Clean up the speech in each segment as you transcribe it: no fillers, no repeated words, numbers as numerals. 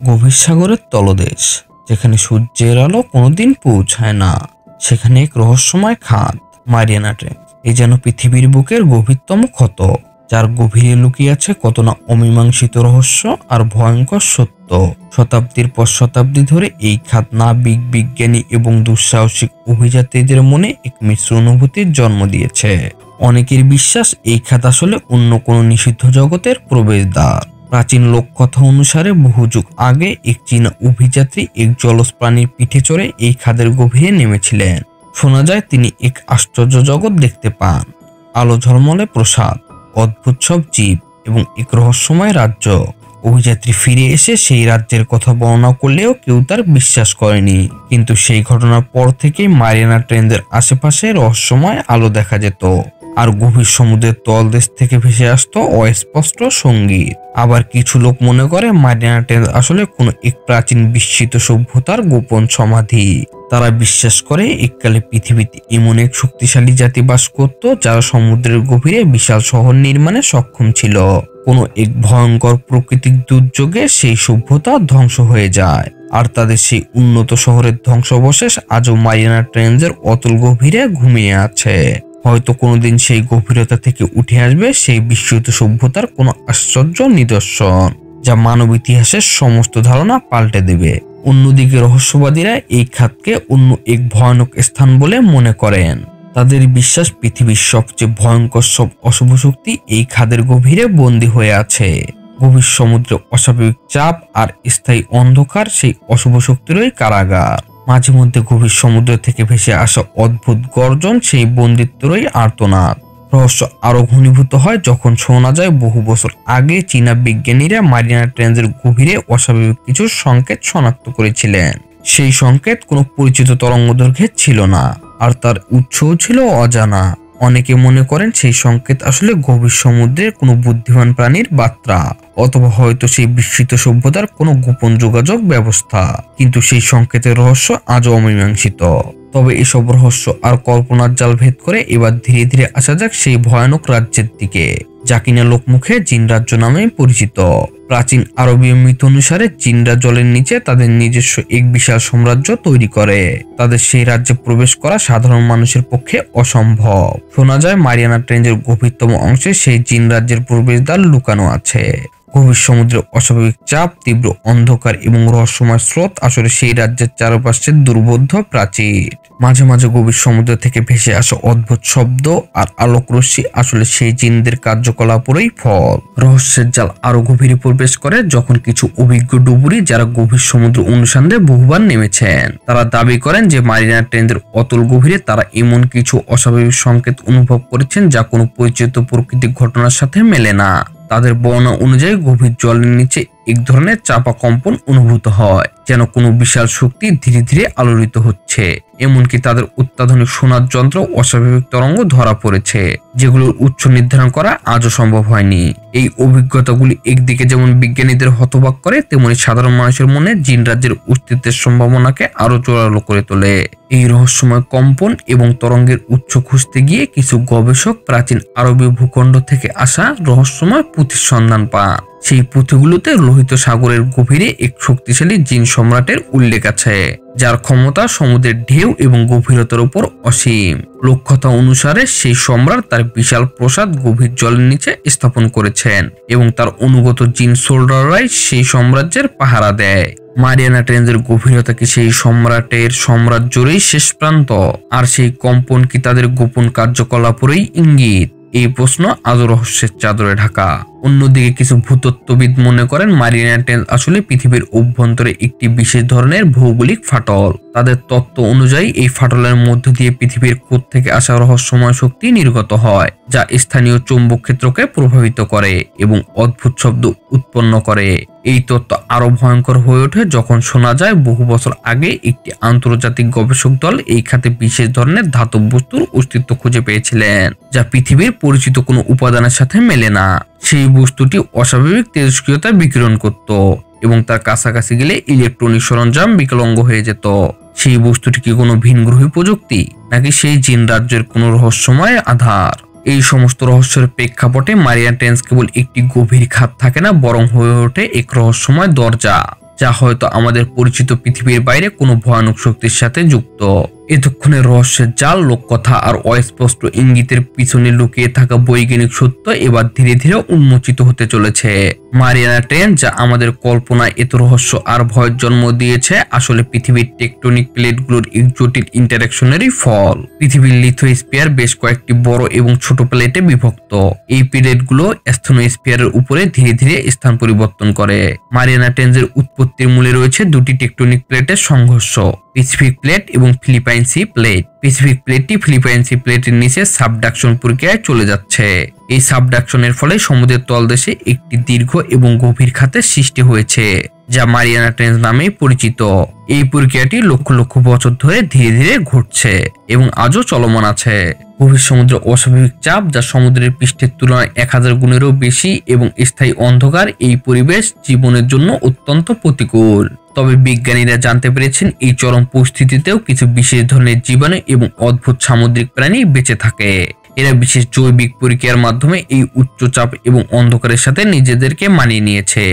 গভীর সাগরের তলদেশ, যেখানে সূর্যের আলো কোনোদিন পৌঁছায় না, সেখানে এক রহস্যময় খাদ, মারিয়ানা ট্রেঞ্চ। এ যেন পৃথিবীর বুকের গভীরতম ক্ষত, যার গভীরে লুকিয়ে আছে কত না অমীমাংসিত রহস্য আর ভয়ঙ্কর সত্য। শতাব্দীর পর শতাব্দী ধরে এই খাদ নাবিক, বিজ্ঞানী এবং দুঃসাহসিক অভিযাত্রীদের মনে এক মিশ্র অনুভূতির জন্ম দিয়েছে। অনেকের বিশ্বাস এই খাদ আসলে অন্য কোনো নিষিদ্ধ জগতের প্রবেশদ্বার। প্রাচীন লোককথা অনুসারে বহু যুগ আগে এক চীনা অভিযাত্রী এক জলজ প্রাণীর পিঠে চড়ে এই খাদের গভীরে নেমেছিলেন। শোনা যায় তিনি এক আশ্চর্য জগৎ দেখতে পান, আলো ঝলমলে প্রসাদ, অদ্ভুত সব জীব এবং এক রহস্যময় রাজ্য। অভিযাত্রী ফিরে এসে সেই রাজ্যের কথা বর্ণনা করলেও কেউ তার বিশ্বাস করেনি। কিন্তু সেই ঘটনার পর থেকেই মারিয়ানা ট্রেঞ্চের আশেপাশে রহস্যময় আলো দেখা যেত, আর গভীর সমুদ্রের তলদেশ থেকে ভেসে আসতো অস্পষ্ট সঙ্গীত। আবার কিছু লোক মনে করে মারিয়ানা ট্রেঞ্চ আসলে কোনো এক প্রাচীন বিস্মৃত সভ্যতার গোপন সমাধি। তারা বিশ্বাস করে এককালে পৃথিবীতে এমন এক শক্তিশালী জাতি বাস করত, যারা সমুদ্রের গভীরে বিশাল শহর নির্মাণে সক্ষম ছিল। কোনো এক ভয়ঙ্কর প্রাকৃতিক দুর্যোগে সেই সভ্যতা ধ্বংস হয়ে যায়, আর তাদের সেই উন্নত শহরের ধ্বংসাবশেষ আজও মারিয়ানা ট্রেঞ্চের অতল গভীরে ঘুমিয়ে আছে। হয়তো কোনোদিন সেই গভীরতা থেকে উঠে আসবে সেই বিস্মৃত সভ্যতার কোনো আশ্চর্য নিদর্শন, যা মানব ইতিহাসের সমস্ত ধারণা পাল্টে দেবে। অন্যদিকে রহস্যবাদীরা এই খাদকে অন্য এক ভয়ানক স্থান বলে মনে করেন। তাদের বিশ্বাস পৃথিবীর সবচেয়ে ভয়ঙ্কর সব অশুভ শক্তি এই খাদের গভীরে বন্দী হয়ে আছে। গভীর সমুদ্রে অস্বাভাবিক চাপ আর স্থায়ী অন্ধকার সেই অশুভ শক্তিরই কারাগার। মাঝে মধ্যে গভীর সমুদ্র থেকে ভেসে আসা অদ্ভুত গর্জন সেই বন্দিত্বরই আর্তনাদ। রহস্য আরো ঘনীভূত হয় যখন শোনা যায় বহু বছর আগে চীনা বিজ্ঞানীরা মারিয়ানা ট্রেঞ্চের গভীরে অস্বাভাবিক কিছু সংকেত শনাক্ত করেছিলেন। সেই সংকেত কোনো পরিচিত তরঙ্গদৈর্ঘ্যের ছিল না, আর তার উৎসও ছিল অজানা। অনেকে মনে করেন সেই সংকেত আসলে গভীর সমুদ্রের কোনো বুদ্ধিমান প্রাণীর বার্তা, অথবা হয়তো সেই বিস্মৃত সভ্যতার কোনো গোপন যোগাযোগ ব্যবস্থা। কিন্তু সেই সংকেতের রহস্য আজও অমীমাংসিত। তবে এসব রহস্য আর কল্পনার জাল ভেদ করে এবার ধীরে ধীরে আসা যাক সেই ভয়ানক রাজ্যের দিকে, যা কিনা লোকমুখে জিন রাজ্য নামে পরিচিত। প্রাচীন আরবীয় মিথ অনুসারে জিনরা জলের নিচে তাদের নিজস্ব এক বিশাল সাম্রাজ্য তৈরি করে। তাদের সেই রাজ্যে প্রবেশ করা সাধারণ মানুষের পক্ষে অসম্ভব। শোনা যায় মারিয়ানা ট্রেঞ্চের গভীরতম অংশে সেই জিন রাজ্যের প্রবেশদ্বার লুকানো আছে। গভীর সমুদ্রের অস্বাভাবিক চাপ, তীব্র অন্ধকার এবং রহস্যময় স্রোত আসলে সেই রাজ্যের চারপাশের দুর্বোধ্য প্রাচীর। মাঝে মাঝে গভীর সমুদ্র থেকে ভেসে আসা অদ্ভুত শব্দ আর আলোক রশ্মি আসলে সেই জিনদের কার্যকলাপেরই ফল। রহস্যের জাল আরো গভীরে প্রবেশ করে যখন কিছু অভিজ্ঞ ডুবুরি, যারা গভীর সমুদ্র অনুসন্ধানে বহুবার নেমেছেন, তারা দাবি করেন যে মারিয়ানা ট্রেঞ্চের অতল গভীরে তারা এমন কিছু অস্বাভাবিক সংকেত অনুভব করেছেন যা কোনো পরিচিত প্রাকৃতিক ঘটনার সাথে মেলে না। তাদের বর্ণনা অনুযায়ী গভীর জলের নিচে এক ধরনের চাপা কম্পন অনুভূত হয়, যেন কোনো বিশাল শক্তি ধীরে ধীরে আলোড়িত হচ্ছে। এমনকি তাদের অত্যাধুনিক সোনার যন্ত্র অস্বাভাবিক তরঙ্গ ধরা পড়েছে, যেগুলোর উৎস নির্ধারণ করা আজও সম্ভব হয়নি। এই অভিজ্ঞতাগুলি একদিকে যেমন বিজ্ঞানীদের হতবাক করে, তেমনি সাধারণ মানুষের মনে জিন রাজ্যের অস্তিত্বের সম্ভাবনাকে আরো জোরালো করে তোলে। এই রহস্যময় কম্পন এবং তরঙ্গের উৎস খুঁজতে গিয়ে কিছু গবেষক প্রাচীন আরবীয় ভূখণ্ড থেকে আসা রহস্যময় পুঁথির সন্ধান পান। সেই পুঁথিগুলোতে লোহিত সাগরের গভীরে এক শক্তিশালী জিন সম্রাটের উল্লেখ আছে, যার ক্ষমতা সমুদ্রের ঢেউ এবং গভীরতার উপর অসীম। লোককথা অনুসারে সেই সম্রাট তার বিশাল প্রাসাদ গভীর জলের নিচে স্থাপন করেছেন এবং তার অনুগত জিন সোল্ডাররাই সেই সাম্রাজ্যের পাহারা দেয়। মারিয়ানা ট্রেঞ্চের গভীরতা কি সেই সম্রাটের সাম্রাজ্যেরই শেষ প্রান্ত, আর সেই কম্পন কি তাদের গোপন কার্যকলাপেরই ইঙ্গিত? এই প্রশ্ন আজও রহস্যের চাদরে ঢাকা। অন্যদিকে কিছু ভূতত্ত্ববিদ মনে করেন মারিয়ানা ট্রেঞ্চ আসলে পৃথিবীর অভ্যন্তরে একটি বিশেষ ধরনের ভৌগোলিক ফাটল। তাদের তত্ত্ব অনুযায়ী এই ফাটলের মধ্য দিয়ে পৃথিবীর কোর থেকে আসা রহস্যময় শক্তি নির্গত হয়, যা স্থানীয় চৌম্বক ক্ষেত্রকে প্রভাবিত করে এবং অদ্ভুত শব্দ উৎপন্ন করে। এই তত্ত্ব আরো ভয়ঙ্কর হয়ে ওঠে যখন শোনা যায় বহু বছর আগে একটি আন্তর্জাতিক গবেষক দল এই খাতে বিশেষ ধরনের ধাতব বস্তুর অস্তিত্ব খুঁজে পেয়েছিলেন, যা পৃথিবীর পরিচিত কোনো উপাদানের সাথে মেলে না। সেই বস্তুটি অস্বাভাবিক তেজস্ক্রিয়তা বিকিরণ করত এবং তার কাছাকাছি গেলে ইলেকট্রনিক সরঞ্জাম বিকলাঙ্গ হয়ে যেত। সেই বস্তুটি কি কোনো ভিনগ্রহী প্রযুক্তি, নাকি সেই জিন রাজ্যের কোনো রহস্যময় আধার? এই সমস্ত রহস্যের প্রেক্ষাপটে মারিয়ানা ট্রেঞ্চ কেবল একটি গভীর খাত থাকে না, বরং হয়ে ওঠে এক রহস্যময় দরজা, যা হয়তো আমাদের পরিচিত পৃথিবীর বাইরে কোনো ভয়ানক শক্তির সাথে যুক্ত। এতক্ষণে রহস্যের জাল, লোককথা আর অস্পষ্ট ইঙ্গিতের পিছনে লুকিয়ে থাকা বৈজ্ঞানিক সত্য এবার ধীরে ধীরে উন্মোচিত হতে চলেছে। মারিয়ানা ট্রেঞ্চ যা আমাদের কল্পনায় এত রহস্য আর ভয়ের জন্ম দিয়েছে, আসলে পৃথিবীর টেকটনিক প্লেটগুলোর এক জটিল ইন্টারাকশনেরই ফল। পৃথিবীর লিথোস্ফিয়ার বেশ কয়েকটি বড় এবং ছোট প্লেটে বিভক্ত। এই প্লেটগুলো স্থনোস্ফিয়ারের উপরে ধীরে ধীরে স্থান পরিবর্তন করে। মারিয়ানা ট্রেঞ্চের উৎপত্তির মূলে রয়েছে দুটি টেকটনিক প্লেটের সংঘর্ষ, প্যাসিফিক প্লেট এবং ফিলিপাইন সি প্লেট। প্যাসিফিক প্লেটটি ফিলিপাইন সি প্লেটের নিচে সাবডাকশন প্রক্রিয়ায় চলে যাচ্ছে। এই সাবডাকশনের ফলে সমুদ্রের তলদেশে একটি দীর্ঘ এবং গভীর খাতের সৃষ্টি হয়েছে, যা মারিয়ানা ট্রেঞ্চ নামে পরিচিত। এই প্রক্রিয়াটি লক্ষ লক্ষ বছর ধরে ধীরে ধীরে ঘটছে এবং আজও চলমান আছে। গভীর সমুদ্রের অস্বাভাবিক চাপ, যা সমুদ্রের পৃষ্ঠের তুলনায় 1000 গুণেরও বেশি এবং স্থায়ী অন্ধকার, এই পরিবেশ জীবনের জন্য অত্যন্ত প্রতিকূল। তবে বিজ্ঞানীরা জানতে পেরেছেন এই চরম পরিস্থিতিতেও কিছু বিশেষ ধরনের জীবাণু এবং অদ্ভুত সামুদ্রিক প্রাণী বেঁচে থাকে। এরা বিশেষ জৈবিক প্রক্রিয়ার মাধ্যমে এই উচ্চচাপ এবং অন্ধকারের সাথে নিজেদেরকে মানিয়ে নিয়েছে।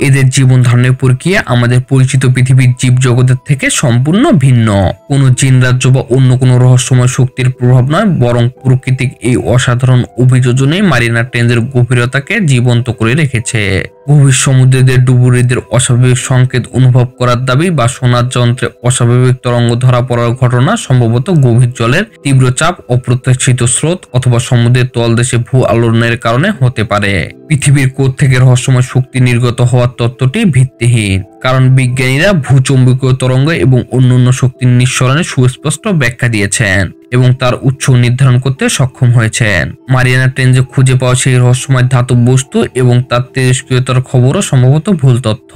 এদের জীবন ধারণের প্রক্রিয়া আমাদের পরিচিত পৃথিবীর জীবজগতের থেকে সম্পূর্ণ ভিন্ন। কোনো জিন রাজ্য বা অন্য কোনো রহস্যময় শক্তির প্রভাব নয়, বরং প্রাকৃতিক এই অসাধারণ অভিযোজনেই মারিয়ানা ট্রেঞ্চের গভীরতাকে জীবন্ত করে রেখেছে। গভীর সমুদ্রের ডুবুরিদের অস্বাভাবিক সংকেত অনুভব করার দাবি বা সোনার যন্ত্রে অস্বাভাবিক তরঙ্গ ধরা পড়ার ঘটনা সম্ভবত গভীর জলের তীব্র চাপ, অপ্রত্যাশিত স্রোত অথবা সমুদ্রের তলদেশে ভূ আলোড়নের কারণে হতে পারে। পৃথিবীর কোর থেকে রহস্যময় শক্তি নির্গত হওয়ার তত্ত্বটি ভিত্তিহীন, কারণ বিজ্ঞানীরা ভূচৌম্বকীয় তরঙ্গ এবং অন্যান্য শক্তির নিঃসরণের সুস্পষ্ট ব্যাখ্যা দিয়েছেন এবং তার উৎস নির্ধারণ করতে সক্ষম হয়েছেন। মারিয়ানা ট্রেঞ্চে খুঁজে পাওয়া সেই রহস্যময় ধাতব বস্তু এবং তার তেজস্ক্রিয়তার খবরও সম্ভবত ভুল তথ্য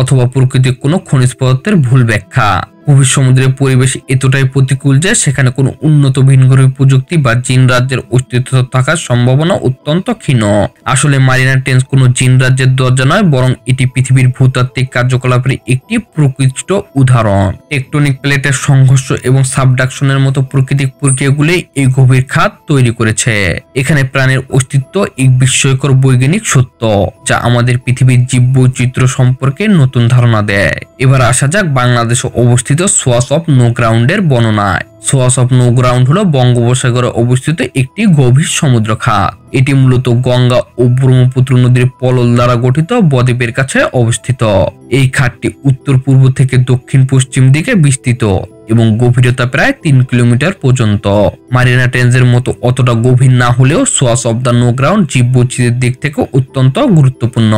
অথবা প্রকৃতির কোনো খনিজ পদার্থের ভুল ব্যাখ্যা। গভীর সমুদ্রের পরিবেশ এতটাই প্রতিকূল যে সেখানে কোনো উন্নত ভিনগ্রহী প্রযুক্তি বা জিন রাজ্যের অস্তিত্ব থাকার সম্ভাবনা অত্যন্ত ক্ষীণ। আসলে মারিয়ানা ট্রেঞ্চ কোনো জিন রাজ্যের দরজা নয়, বরং এটি পৃথিবীর ভূতাত্ত্বিক কার্যকলাপের একটি প্রকৃষ্ট উদাহরণ। টেকটনিক প্লেটের সংঘর্ষ এবং সাবডাকশনের মতো প্রাকৃতিক প্রক্রিয়াগুলি এই গভীর খাত তৈরি করেছে। এখানে প্রাণের অস্তিত্ব এক বিস্ময়কর বৈজ্ঞানিক সত্য, যা আমাদের পৃথিবীর জীববৈচিত্র্য সম্পর্কে নতুন ধারণা দেয়। এবার আসা যাক বাংলাদেশে অবস্থিত সোয়াস অফ নো গ্রাউন্ডের বর্ণনায়। সোয়াস অফ নো গ্রাউন্ড হলো বঙ্গোপসাগরে অবস্থিত একটি গভীর সমুদ্র খাত। এটি মূলত গঙ্গা ও ব্রহ্মপুত্র নদীর পলল দ্বারা গঠিত বদ্বীপের কাছে অবস্থিত। এই খাতটি উত্তর পূর্ব থেকে দক্ষিণ পশ্চিম দিকে বিস্তৃত এবং গভীরতা প্রায় 3 কিলোমিটার পর্যন্ত। মারিয়ানা ট্রেঞ্চের মতো অতটা গভীর না হলেও সোয়াস অফ দ্য নো গ্রাউন্ড জীববৈচিত্র্যের দিক থেকে অত্যন্ত গুরুত্বপূর্ণ।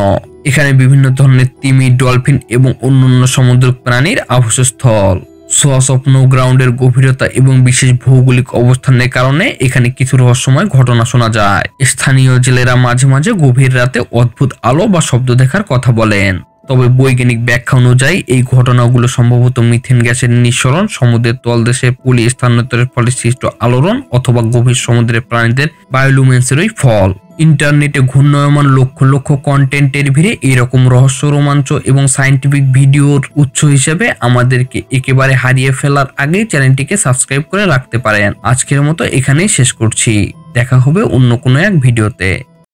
এখানে বিভিন্ন ধরনের তিমি, ডলফিন এবং অন্যান্য সামুদ্রিক প্রাণীর আবাসস্থল। সোয়াস অফ নো গ্রাউন্ডের গভীরতা এবং বিশেষ ভৌগোলিক অবস্থানের কারণে এখানে কিছু রহস্যময় ঘটনা শোনা যায়। স্থানীয় জেলেরা মাঝে মাঝে গভীর রাতে অদ্ভুত আলো বা শব্দ দেখার কথা বলেন। তবে বৈজ্ঞানিক ব্যাখ্যা অনুযায়ী এই ঘটনাগুলো সম্ভবত মিথেন গ্যাসের নিঃসরণ, সমুদ্রের তলদেশে পলি স্থানান্তরের ফলে সৃষ্ট আলোড়ন অথবা গভীর সমুদ্রের প্রাণীদের বায়োলুমিনেন্সেরই ফল। ইন্টারনেটে ঘূর্ণায়মান লক্ষ লক্ষ কন্টেন্টের ভিড়ে এরকম রহস্য, রোমাঞ্চ এবং সায়েন্টিফিক ভিডিওর উৎস হিসেবে আমাদেরকে একেবারে হারিয়ে ফেলার আগেই চ্যানেলটিকে সাবস্ক্রাইব করে রাখতে পারেন। আজকের মতো এখানেই শেষ করছি। দেখা হবে অন্য কোনো এক ভিডিওতে।